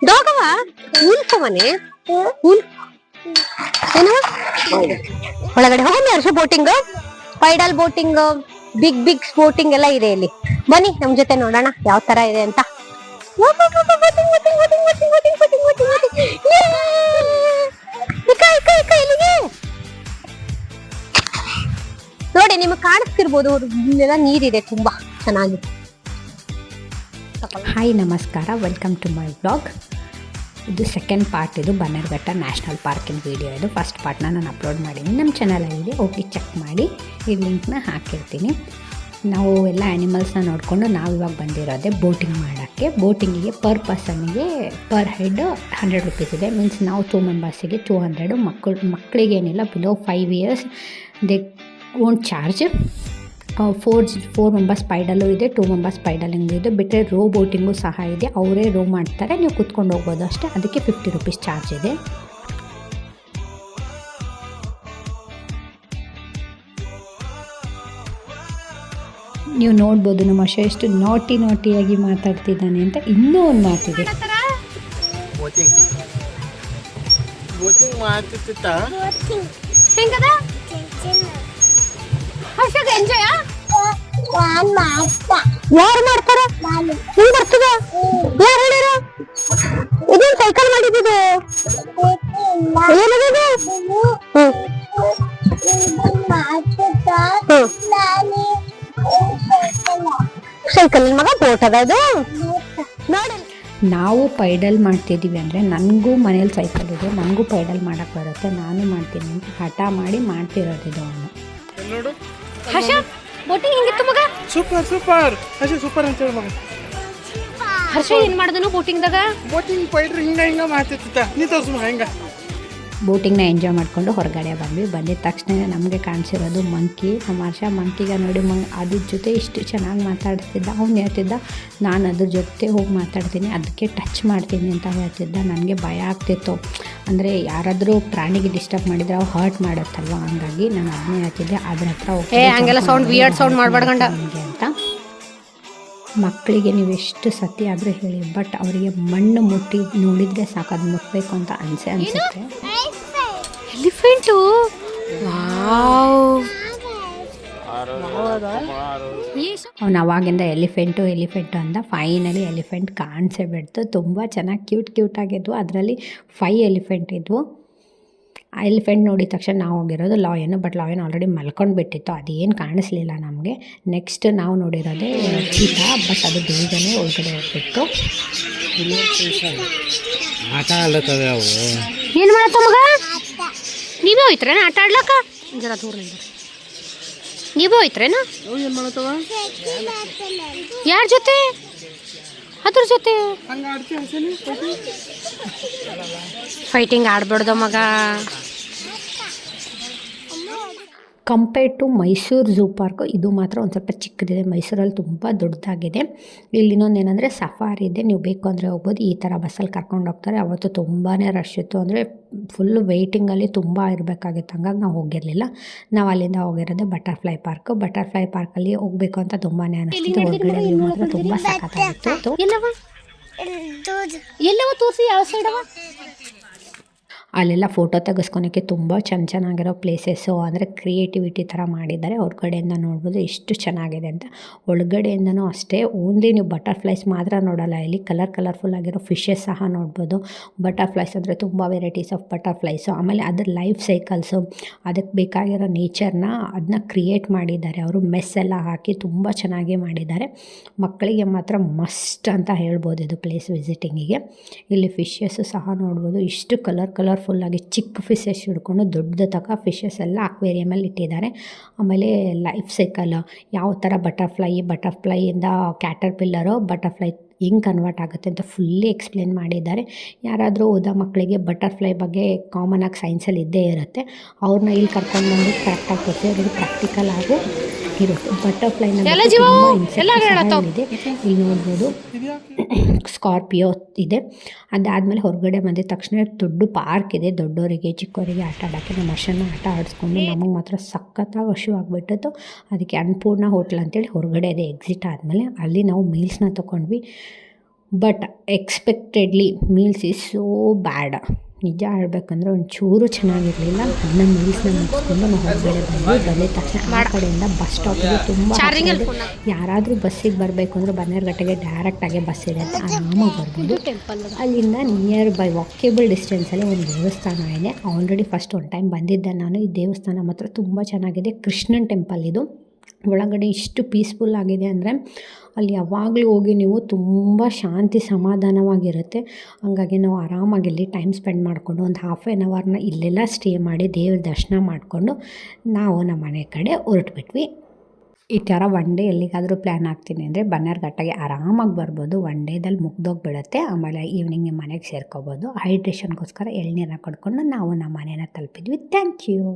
ಡಾಗವ ಉಲ್ಫು ಮನೆ ಏನವ ಒಳಗಡೆ ಹೋಗಿ Harsha boating pedal boating big big boating ಎಲ್ಲ ಇದೆ ಇಲ್ಲಿ. ಬನ್ನಿ ನಮ್ ಜೊತೆ ನೋಡೋಣ ಯಾವ ತರ ಇದೆ ಅಂತ. ನೋಡಿ ನಿಮಗೆ ಕಾಣಿಸ್ತಿರ್ಬೋದು, ಇಲ್ಲೆಲ್ಲ ನೀರಿದೆ ತುಂಬಾ ಚೆನ್ನಾಗಿ. ಹಾಯ್ ನಮಸ್ಕಾರ, ವೆಲ್ಕಮ್ ಟು ಮೈ ಬ್ಲಾಗ್. ಇದು ಸೆಕೆಂಡ್ ಪಾರ್ಟ್. ಇದು ಬನ್ನೇರುಘಟ್ಟ ನ್ಯಾಷನಲ್ ಪಾರ್ಕಿನ ವೀಡಿಯೋ. ಇದು ಫಸ್ಟ್ ಪಾರ್ಟ್ನ ನಾನು ಅಪ್ಲೋಡ್ ಮಾಡಿದ್ದೀನಿ, ನಮ್ಮ ಚಾನಲಲ್ಲಿದೆ, ಹೋಗಿ ಚೆಕ್ ಮಾಡಿ. ಈ ಲಿಂಕ್ನ ಹಾಕಿರ್ತೀನಿ. ನಾವು ಎಲ್ಲ ಆ್ಯನಿಮಲ್ಸ್ನ ನೋಡಿಕೊಂಡು ನಾವು ಇವಾಗ ಬಂದಿರೋದೆ ಬೋಟಿಂಗ್ ಮಾಡೋಕ್ಕೆ. ಬೋಟಿಂಗಿಗೆ ಪರ್ ಪರ್ಸನ್ಗೆ ಪರ್ ಹೆಡ್ 100 ರುಪೀಸ್ ಇದೆ. ಮೀನ್ಸ್ ನಾವು 2 ಮೆಂಬರ್ಸಿಗೆ 200. ಮಕ್ಕಳಿಗೇನಿಲ್ಲ, below 5 years they won't charge. 4 members ಪೈಡಲ್ಲೂ ಇದೆ, 2 ಮೆಂಬರ್ಸ್ ಪೈಡಲಿಂಗ್ ಇದೆ. ಬಿಟ್ಟರೆ ರೋ ಬೋಟಿಂಗು ಸಹ ಇದೆ, ಅವರೇ ರೋ ಮಾಡ್ತಾರೆ, ನೀವು ಕುತ್ಕೊಂಡು ಹೋಗ್ಬೋದು ಅಷ್ಟೇ. ಅದಕ್ಕೆ 50 ರುಪೀಸ್ ಚಾರ್ಜ್ ಇದೆ. ನೀವು ನೋಡ್ಬೋದು ನಮ್ಮ ವರ್ಷ ಎಷ್ಟು ನಾಟಿಯಾಗಿ ಮಾತಾಡ್ತಿದ್ದಾನೆ ಅಂತ. ಇನ್ನೂ ಒಂದು ಮಾತಿದೆ, ಯಾರು ಮಾಡ್ತಾರ? ನೀನ್ ಬರ್ತದ? ಯಾರು ಹೇಳಿರ? ಇದೇನ್ ಸೈಕಲ್ ಮಾಡಿದ್ದು? ಏನದು? ಸೈಕಲ್ ಮಗ ಬೋಟ್ ಅದ ಇದು ನೋಡಿ. ನಾವು ಪೈಡಲ್ ಮಾಡ್ತಿದ್ದೀವಿ ಅಂದರೆ ನನಗೂ ಮನೇಲಿ ಸೈಕಲ್ ಇದೆ, ನನಗೂ ಪೈಡಲ್ ಮಾಡೋಕ್ಕೆ ಬರುತ್ತೆ, ನಾನು ಮಾಡ್ತೀನಿ ಅಂತ ಹಠ ಮಾಡಿ ಮಾಡ್ತಿರೋದಿದು ಅವನು. ಹರ್ಷ ಬೋಟಿಂಗ್ ಹೆಂಗಿತ್ತು ಮಗ? ಸೂಪರ್ ಹರ್ಷ ಸೂಪರ್ ಅಂತ ಹೇಳಿ ಮಗ. ಹರ್ಷ ಏನ್ ಮಾಡಿದನು ಬೋಟಿಂಗ್ದಾಗ? ಬೋಟಿಂಗ್ ಪೈಡ್ರಿ ಹಿಂಗ ಮಾಡ್ತಿತ್ತ. ನೀ ತೋರ್ಸು ಮಗ ಹೆಂಗ. ಬೋಟಿಂಗ್ನ ಎಂಜಾಯ್ ಮಾಡಿಕೊಂಡು ಹೊರಗಡೆ ಬಂದಿದ್ದ ತಕ್ಷಣ ನಮಗೆ ಕಾಣಿಸಿರೋದು ಮಂಕಿ. ನಮ್ಮ ಹರ್ಷ ಮಂಕಿಗ ನೋಡಿ ಅದ್ರ ಜೊತೆ ಇಷ್ಟು ಚೆನ್ನಾಗಿ ಮಾತಾಡ್ತಿದ್ದ. ಅವ್ನು ಹೇಳ್ತಿದ್ದ ನಾನು ಅದ್ರ ಜೊತೆ ಹೋಗಿ ಮಾತಾಡ್ತೀನಿ, ಅದಕ್ಕೆ ಟಚ್ ಮಾಡ್ತೀನಿ ಅಂತ ಹೇಳ್ತಿದ್ದ. ನನಗೆ ಭಯ ಆಗ್ತಿತ್ತು, ಅಂದರೆ ಯಾರಾದರೂ ಪ್ರಾಣಿಗೆ ಡಿಸ್ಟರ್ಬ್ ಮಾಡಿದರೆ ಅವು ಹರ್ಟ್ ಮಾಡುತ್ತಲ್ವ, ಹಂಗಾಗಿ ನಾನು ಅದನ್ನೇ ಹೇಳ್ತಿದ್ದೆ ಅದ್ರ ಹತ್ರ ಹೋಗಿ ಹಂಗೆಲ್ಲ ಸೌಂಡ್ ವಿಯರ್ಡ್ ಸೌಂಡ್ ಮಾಡಬಾರ್ಗಂಡ ನನಗೆ ಅಂತ. ಮಕ್ಕಳಿಗೆ ನೀವು ಎಷ್ಟು ಸತಿ ಆದರೂ ಹೇಳಿ, ಬಟ್ ಅವರಿಗೆ ಮಣ್ಣು ಮುಟ್ಟಿ ನೋಡಿದರೆ ಸಾಕು, ಅದು ಮುಟ್ಟಬೇಕು ಅಂತ ಅನಿಸುತ್ತೆ. ಎಲಿಫೆಂಟು ಅವ್ನು ಅವಾಗಿಂದ ಎಲಿಫೆಂಟು ಅಂದ. ಫೈನಲಿ ಎಲಿಫೆಂಟ್ ಕಾಣಿಸೇ ಬಿಡ್ತು. ತುಂಬ ಚೆನ್ನಾಗಿ ಕ್ಯೂಟ್ ಆಗಿದ್ವು. ಅದರಲ್ಲಿ 5 ಎಲಿಫೆಂಟ್ ಇದ್ವು. ಆ ಎಲಿಫೆಂಟ್ ನೋಡಿದ ತಕ್ಷಣ ನಾವು ಹೋಗಿರೋದು ಲಾಯನು, ಬಟ್ ಲಾಯನ್ ಆಲ್ರೆಡಿ ಮಲ್ಕೊಂಡು ಬಿಟ್ಟಿತ್ತು, ಅದೇನು ಕಾಣಿಸ್ಲಿಲ್ಲ ನಮಗೆ. ನೆಕ್ಸ್ಟ್ ನಾವು ನೋಡಿರೋದೇ ಚೀತಾ, ಬಟ್ ಅದು ಬೇಗನೆ ಒಳಗಡೆ ಹೋಗ್ಬಿಟ್ಟು. ಆಟ ಆಡ್ಲತ್ತವೆ ಅವು. ಏನ್ ಮಾಡತ್ತ ಮಗ? ನೀವೇ ಹೋಯ್ತ್ರೇನ ಆಟ ಆಡ್ಲಕ್ಕ? ಜರ ದೂರದಿಂದ ನೀವೇ ಹೋಯ್ತ್ರೇನ? ಏನ್ ಮಾಡತ್ತವ? ಯಾರ ಜೊತೆ? ಅದ್ರ ಜೊತೆ ಹಂಗ ಆಡ್ತಿ ಫೈಟಿಂಗ್ ಆಡ್ಬೇಡ್ದ ಮಗ. Compared to Mysuru zoo park ಇದು ಮಾತ್ರ ಒಂದು ಸ್ವಲ್ಪ ಚಿಕ್ಕದಿದೆ. ಮೈಸೂರಲ್ಲಿ ತುಂಬ ದೊಡ್ಡದಾಗಿದೆ. ಇಲ್ಲಿ ಇನ್ನೊಂದು ಏನಂದರೆ ಸಫಾರಿ ಇದೆ, ನೀವು ಬೇಕು ಅಂದರೆ ಹೋಗ್ಬೋದು. ಈ ಥರ ಬಸ್ಸಲ್ಲಿ ಕರ್ಕೊಂಡು ಹೋಗ್ತಾರೆ. ಅವತ್ತು ತುಂಬಾ ರಶ್ ಇತ್ತು, ಅಂದರೆ ಫುಲ್ಲು ವೆಯ್ಟಿಂಗಲ್ಲಿ ತುಂಬ ಇರಬೇಕಾಗಿತ್ತು, ಹಂಗಾಗಿ ನಾವು ಹೋಗಿರಲಿಲ್ಲ. ನಾವು ಅಲ್ಲಿಂದ ಹೋಗಿರೋದು ಬಟರ್ಫ್ಲೈ ಪಾರ್ಕು. ಬಟರ್ಫ್ಲೈ ಪಾರ್ಕಲ್ಲಿ ಹೋಗಬೇಕು ಅಂತ ತುಂಬಾ ಅನಿಸ್ತಿತ್ತು. ಹೊರಗಡೆ ಮಾತ್ರ ತುಂಬ ಸಖತ್ತಾಗಿತ್ತು. ಎಲ್ಲವ ತೋರಿಸಿ, ಯಾವ ಸೈಡವ? ಅಲ್ಲೆಲ್ಲ ಫೋಟೋ ತೆಗೆಸ್ಕೊಳಕ್ಕೆ ತುಂಬ ಚೆನ್ನಾಗಿರೋ ಪ್ಲೇಸಸ್ಸು, ಅಂದರೆ ಕ್ರಿಯೇಟಿವಿಟಿ ಥರ ಮಾಡಿದ್ದಾರೆ. ಹೊರಗಡೆಯಿಂದ ನೋಡ್ಬೋದು ಎಷ್ಟು ಚೆನ್ನಾಗಿದೆ ಅಂತ. ಒಳಗಡೆಯಿಂದನೂ ಅಷ್ಟೇ, ಓನ್ಲಿ ನೀವು ಬಟರ್ಫ್ಲೈಸ್ ಮಾತ್ರ ನೋಡಲ್ಲ, ಇಲ್ಲಿ ಕಲರ್ಫುಲ್ ಆಗಿರೋ ಫಿಶಸ್ ಸಹ ನೋಡ್ಬೋದು. ಬಟರ್ಫ್ಲೈಸ್ ಅಂದರೆ ತುಂಬ ವೆರೈಟೀಸ್ ಆಫ್ ಬಟರ್ಫ್ಲೈಸು. ಆಮೇಲೆ ಅದ್ರ ಲೈಫ್ ಸೈಕಲ್ಸು, ಅದಕ್ಕೆ ಬೇಕಾಗಿರೋ ನೇಚರ್ನ ಅದನ್ನ ಕ್ರಿಯೇಟ್ ಮಾಡಿದ್ದಾರೆ ಅವರು. ಮೆಸ್ ಎಲ್ಲ ಹಾಕಿ ತುಂಬ ಚೆನ್ನಾಗಿ ಮಾಡಿದ್ದಾರೆ. ಮಕ್ಕಳಿಗೆ ಮಾತ್ರ ಮಸ್ಟ್ ಅಂತ ಹೇಳ್ಬೋದು ಇದು ಪ್ಲೇಸ್ ವಿಸಿಟಿಂಗಿಗೆ. ಇಲ್ಲಿ ಫಿಶಸ್ಸು ಸಹ ನೋಡ್ಬೋದು, ಇಷ್ಟು ಕಲರ್ಫುಲ್ಲಾಗಿ ಚಿಕ್ಕ ಫಿಶಸ್ ಹಿಡ್ಕೊಂಡು ದೊಡ್ಡ ತನಕ ಫಿಶಸ್ ಎಲ್ಲ ಅಕ್ವೇರಿಯಮಲ್ಲಿ ಇಟ್ಟಿದ್ದಾರೆ. ಆಮೇಲೆ ಲೈಫ್ ಸೈಕಲ್ ಯಾವ ಥರ ಬಟರ್ಫ್ಲೈಯಿಂದ ಕ್ಯಾಟರ್ಪಿಲ್ಲರು ಬಟರ್ಫ್ಲೈ ಹೆಂಗೆ ಕನ್ವರ್ಟ್ ಆಗುತ್ತೆ ಅಂತ ಫುಲ್ಲಿ ಎಕ್ಸ್ಪ್ಲೇನ್ ಮಾಡಿದ್ದಾರೆ. ಯಾರಾದರೂ ಓದೋ ಮಕ್ಕಳಿಗೆ ಬಟರ್ಫ್ಲೈ ಬಗ್ಗೆ ಕಾಮನಾಗಿ ಸೈನ್ಸಲ್ಲಿ ಇದ್ದೇ ಇರುತ್ತೆ, ಅವ್ರನ್ನ ಇಲ್ಲಿ ಕರ್ಕೊಂಡು ಬಂದು ಕರೆಕ್ಟಾಗಿ ತೋರಿಸಿ ಅವ್ರಿಗೆ ಪ್ರಾಕ್ಟಿಕಲ್ ಆಗಿ ಇರುತ್ತೆ. ಬಟರ್ಫ್ಲೈನ ಇದೆ, ಇಲ್ಲಿ ನೋಡ್ಬೋದು. ಸ್ಕಾರ್ಪಿಯೋ ಇದೆ. ಅದಾದಮೇಲೆ ಹೊರಗಡೆ ಬಂದಿದ ತಕ್ಷಣ ದೊಡ್ಡ ಪಾರ್ಕ್ ಇದೆ, ದೊಡ್ಡವರಿಗೆ ಚಿಕ್ಕವರಿಗೆ ಆಟ ಆಡೋಕ್ಕೆ. ನಮ್ಮ ವರ್ಷನ ಆಟ ಆಡಿಸ್ಕೊಂಡು ನಮಗೆ ಮಾತ್ರ ಸಖತ್ತಾಗಿ ಹಸಿವಾಗ್ಬಿಟ್ಟಿತ್ತು. ಅದಕ್ಕೆ ಅನ್ನಪೂರ್ಣ ಹೋಟ್ಲ್ ಅಂತೇಳಿ ಹೊರಗಡೆ ಇದೆ. ಎಕ್ಸಿಟ್ ಆದಮೇಲೆ ಅಲ್ಲಿ ನಾವು ಮೀಲ್ಸ್ನ ತೊಗೊಂಡ್ವಿ. But expectedly meals is so bad. ನಿಜ ಹೇಳ್ಬೇಕಂದ್ರೆ ಒಂಚೂರು ಚೆನ್ನಾಗಿರಲಿಲ್ಲ. ಅದನ್ನ ಮೀಲ್ಸ್ನ ಮುಗಿಸ್ಕೊಂಡು ನಾವು ಹೊರಗಡೆ ಬಂದಿದ ತಕ್ಷಣ ಆ ಕಡೆಯಿಂದ ಬಸ್ ಸ್ಟಾಪಿಗೆ ತುಂಬ ಯಾರಾದರೂ ಬಸ್ಸಿಗೆ ಬರಬೇಕು ಅಂದರೆ ಬನ್ನೇರುಘಟ್ಟೆಗೆ ಡೈರೆಕ್ಟಾಗಿ ಬಸ್ ಇದೆ ಅಂತ ಆರಾಮಾಗಿ ಬರ್ಬೋದು. ಅಲ್ಲಿಂದ ನಿಯರ್ ಬೈ ವಾಕೇಬಲ್ ಡಿಸ್ಟೆನ್ಸಲ್ಲಿ ಒಂದು ದೇವಸ್ಥಾನ ಇದೆ. ಆಲ್ರೆಡಿ ಫಸ್ಟ್ ಒನ್ ಟೈಮ್ ಬಂದಿದ್ದೆ ನಾನು. ಈ ದೇವಸ್ಥಾನ ಮಾತ್ರ ತುಂಬ ಚೆನ್ನಾಗಿದೆ. ಕೃಷ್ಣನ ಟೆಂಪಲ್ ಇದು. ಒಳಗಡೆ ಇಷ್ಟು ಪೀಸ್ಫುಲ್ ಆಗಿದೆ ಅಂದರೆ ಅಲ್ಲಿ ಯಾವಾಗಲೂ ಹೋಗಿ ನೀವು ತುಂಬ ಶಾಂತಿ ಸಮಾಧಾನವಾಗಿರುತ್ತೆ. ಹಂಗಾಗಿ ನಾವು ಆರಾಮಾಗಿ ಇಲ್ಲಿ ಟೈಮ್ ಸ್ಪೆಂಡ್ ಮಾಡಿಕೊಂಡು ಒಂದು ½ ಇಲ್ಲೆಲ್ಲ ಸ್ಟೇ ಮಾಡಿ ದೇವ್ರ ದರ್ಶನ ಮಾಡಿಕೊಂಡು ನಾವು ನಮ್ಮ ಮನೆ ಕಡೆ ಹೊರಟ್ಬಿಟ್ವಿ. ಈ ಥರ ಒನ್ ಡೇ ಎಲ್ಲಿಗಾದರೂ ಪ್ಲ್ಯಾನ್ ಆಗ್ತೀನಿ ಅಂದರೆ ಬನ್ನೇರುಘಟ್ಟಗೆ ಆರಾಮಾಗಿ ಬರ್ಬೋದು. ಒನ್ ಡೇದಲ್ಲಿ ಮುಗ್ದೋಗ್ಬಿಡುತ್ತೆ. ಆಮೇಲೆ ಈವ್ನಿಂಗ್ ನಿಮ್ಮ ಮನೆಗೆ ಸೇರ್ಕೋಬೋದು. ಹೈಡ್ರೇಷನ್ಗೋಸ್ಕರ ಎಳ್ನೀರನ್ನ ಕಡ್ಕೊಂಡು ನಾವು ನಮ್ಮ ಮನೇನ ತಲುಪಿದ್ವಿ. Thank you.